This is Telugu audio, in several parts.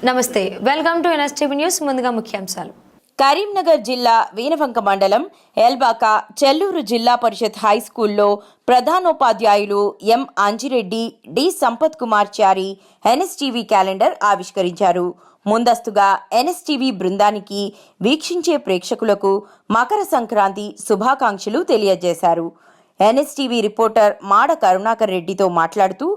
నమస్తే, వెల్కమ్ టు ఎన్ఎస్టీవీ న్యూస్. ముందుగా ముఖ్యాంశాలు. కరీంనగర్ జిల్లా వీనవంక మండలం ఎల్బాక చెల్లూరు జిల్లా పరిషత్ హై స్కూల్లో ప్రధానోపాధ్యాయులు ఎం అంజిరెడ్డి, డి సంపత్ కుమార్ చారి ఎన్ఎస్టీవీ క్యాలెండర్ ఆవిష్కరించారు. ముందస్తుగా ఎన్ఎస్టీవీ బృందానికి, వీక్షించే ప్రేక్షకులకు మకర సంక్రాంతి శుభాకాంక్షలు తెలియజేశారు. ఎన్ఎస్టీవీ రిపోర్టర్ మాడ కరుణాకర్ రెడ్డితో మాట్లాడుతూ,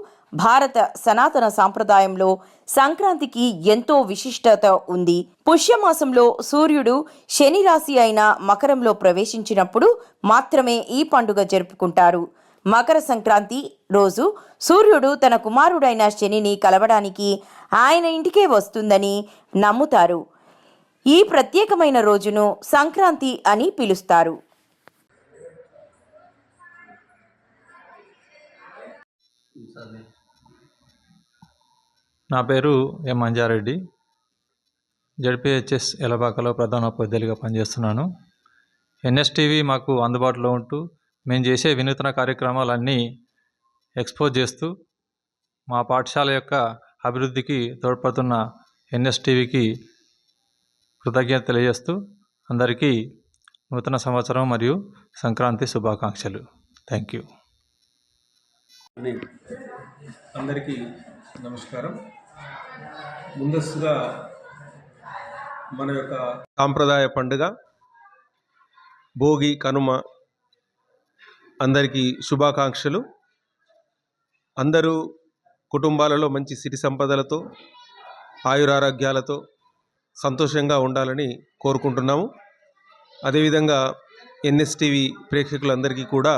భారత సనాతన సాంప్రదాయంలో సంక్రాంతికి ఎంతో విశిష్టత ఉంది. పుష్యమాసంలో సూర్యుడు శని రాశి అయిన మకరంలో ప్రవేశించినప్పుడు మాత్రమే ఈ పండుగ జరుపుకుంటారు. మకర సంక్రాంతి రోజు సూర్యుడు తన కుమారుడైన శనిని కలవడానికి ఆయన ఇంటికే వస్తుందని నమ్ముతారు. ఈ ప్రత్యేకమైన రోజును సంక్రాంతి అని పిలుస్తారు. నా పేరు ఎం అంజారెడ్డి. జడ్పీహెచ్ఎస్ ఎలబాకలో ప్రధానోపాధ్యాయులుగా పనిచేస్తున్నాను. ఎన్ఎస్టీవీ మాకు అందుబాటులో ఉంటూ మేము చేసే వినూత్న కార్యక్రమాలన్నీ ఎక్స్పోజ్ చేస్తూ మా పాఠశాల యొక్క అభివృద్ధికి తోడ్పడుతున్న ఎన్ఎస్టీవీకి కృతజ్ఞత తెలియజేస్తూ అందరికీ నూతన సంవత్సరం మరియు సంక్రాంతి శుభాకాంక్షలు. Thank you. అందరికీ నమస్కారం. ముందస్తుగా మన యొక్క సాంప్రదాయ పండుగ భోగి, కనుమ అందరికీ శుభాకాంక్షలు. అందరూ కుటుంబాలలో మంచి సిరి సంపదలతో, ఆయురారోగ్యాలతో సంతోషంగా ఉండాలని కోరుకుంటున్నాము. అదేవిధంగా ఎన్ఎస్టీవీ ప్రేక్షకులందరికీ కూడా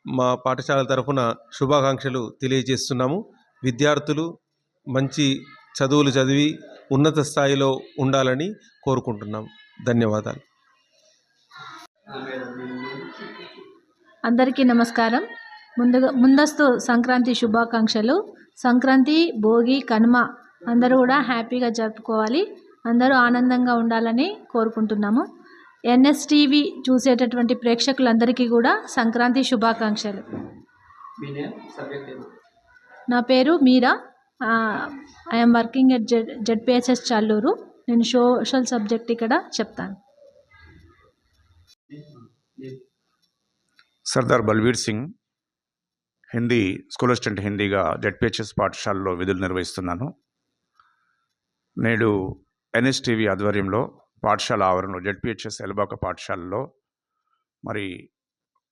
మా పాఠశాల తరఫున శుభాకాంక్షలు తెలియజేస్తున్నాము. విద్యార్థులు మంచి చదువులు చదివి ఉన్నత స్థాయిలో ఉండాలని కోరుకుంటున్నాం. ధన్యవాదాలు. అందరికీ నమస్కారం. ముందస్తు సంక్రాంతి శుభాకాంక్షలు. సంక్రాంతి, భోగి, కనుమ అందరూ కూడా హ్యాపీగా జరుపుకోవాలి, అందరూ ఆనందంగా ఉండాలని కోరుకుంటున్నాము. ఎన్ఎస్టీవీ చూసేటటువంటి ప్రేక్షకులందరికీ కూడా సంక్రాంతి శుభాకాంక్షలు. నా పేరు Meera. I'm working at ZPHS Challuru. నేను సోషల్ సబ్జెక్ట్ ఇక్కడ చెప్తాను. సర్దార్ బల్వీర్ సింగ్, హిందీ స్కూల్ అసిస్టెంట్ హిందీగా జడ్పీహెచ్ఎస్ పాఠశాలలో విధులు నిర్వహిస్తున్నాను. నేడు ఎన్ఎస్టీవీ ఆధ్వర్యంలో పాఠశాల ఆవరణలో జడ్పీహెచ్ఎస్ ఎల్బాక పాఠశాలలో మరి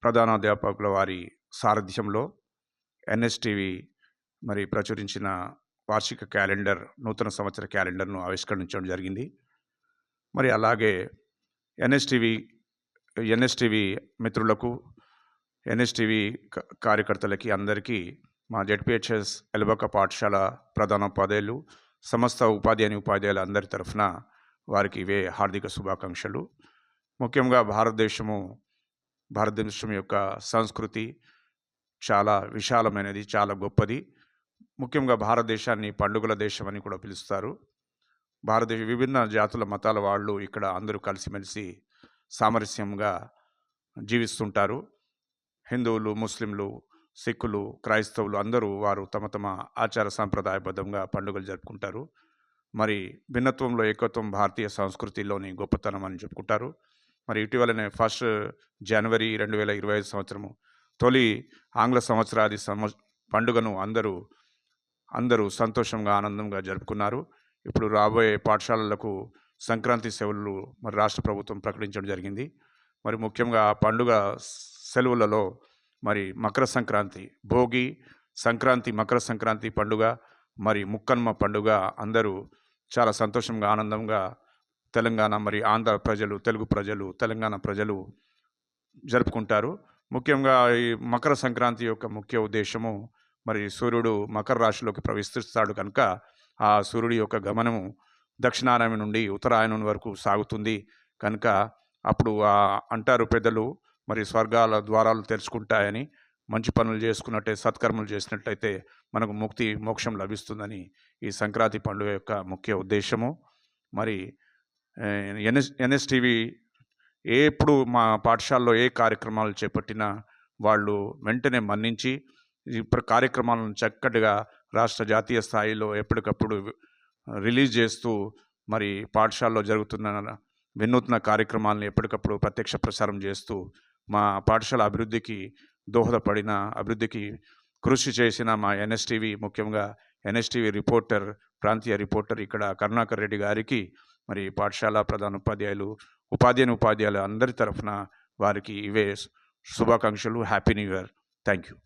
ప్రధానాధ్యాపకుల వారి సారథ్యంలో ఎన్ఎస్టీవీ మరి ప్రచురించిన వార్షిక క్యాలెండర్, నూతన సంవత్సర క్యాలెండర్ను ఆవిష్కరించడం జరిగింది. మరి అలాగే ఎన్ఎస్టీవీ మిత్రులకు, ఎన్ఎస్టీవీ కార్యకర్తలకి అందరికీ మా జడ్పీహెచ్ఎస్ ఎల్బాక పాఠశాల ప్రధానోపాధ్యాయులు, సమస్త ఉపాధ్యాయులు అందరి తరఫున వారికి ఇవే హార్దిక శుభాకాంక్షలు. ముఖ్యంగా భారతదేశం యొక్క సంస్కృతి చాలా విశాలమైనది, చాలా గొప్పది. ముఖ్యంగా భారతదేశాన్ని పండుగల దేశం అని కూడా పిలుస్తారు. విభిన్న జాతుల మతాల వాళ్ళు ఇక్కడ అందరూ కలిసిమెలిసి సామరస్యంగా జీవిస్తుంటారు. హిందువులు, ముస్లింలు, సిక్కులు, క్రైస్తవులు అందరూ వారు తమ తమ ఆచార సాంప్రదాయబద్ధంగా పండుగలు జరుపుకుంటారు. మరి భిన్నత్వంలో ఏకత్వం భారతీయ సంస్కృతిలోని గొప్పతనం అని చెప్పుకుంటారు. మరి ఇటీవలనే 1 జనవరి 2025 సంవత్సరము తొలి ఆంగ్ల సంవత్సరాది పండుగను అందరూ సంతోషంగా, ఆనందంగా జరుపుకున్నారు. ఇప్పుడు రాబోయే పాఠశాలలకు సంక్రాంతి సెలవులు మరి రాష్ట్ర ప్రభుత్వం ప్రకటించడం జరిగింది. మరి ముఖ్యంగా ఆ పండుగ సెలవులలో మరి మకర సంక్రాంతి, భోగి సంక్రాంతి, మకర సంక్రాంతి పండుగ, మరి ముక్కన్మ పండుగ అందరూ చాలా సంతోషంగా, ఆనందంగా తెలంగాణ, మరి ఆంధ్ర ప్రజలు, తెలుగు ప్రజలు, తెలంగాణ ప్రజలు జరుపుకుంటారు. ముఖ్యంగా ఈ మకర సంక్రాంతి యొక్క ముఖ్య ఉద్దేశము మరి సూర్యుడు మకర రాశిలోకి ప్రవేశిస్తాడు కనుక ఆ సూర్యుడి యొక్క గమనము దక్షిణాయనం నుండి ఉత్తరాయణం వరకు సాగుతుంది కనుక అప్పుడు అంటారు పెద్దలు, మరి స్వర్గాల ద్వారాలు తెరుచుకుంటాయని, మంచి పనులు చేసుకున్నట్టే, సత్కర్మలు చేసినట్లయితే మనకు ముక్తి, మోక్షం లభిస్తుందని ఈ సంక్రాంతి పండుగ యొక్క ముఖ్య ఉద్దేశము. మరి ఎన్ఎస్టీవీ ఎప్పుడు మా పాఠశాలలో ఏ కార్యక్రమాలు చేపట్టినా వాళ్ళు వెంటనే మన్నించి కార్యక్రమాలను చక్కటిగా రాష్ట్ర జాతీయ స్థాయిలో ఎప్పటికప్పుడు రిలీజ్ చేస్తూ మరి పాఠశాలలో జరుగుతున్న వినూత్న కార్యక్రమాలను ఎప్పటికప్పుడు ప్రత్యక్ష ప్రసారం చేస్తూ మా పాఠశాల అభివృద్ధికి దోహదపడిన, అభివృద్ధికి కృషి చేసిన మా ఎన్ఎస్టీవీ, ముఖ్యంగా ఎన్ఎస్టీవీ రిపోర్టర్, ప్రాంతీయ రిపోర్టర్ ఇక్కడ కరుణాకర్ రెడ్డి గారికి, మరి పాఠశాల ప్రధానోపాధ్యాయులు, ఉపాధ్యాయులు అందరి తరఫున వారికి ఇవే శుభాకాంక్షలు. Happy new year. Thank you.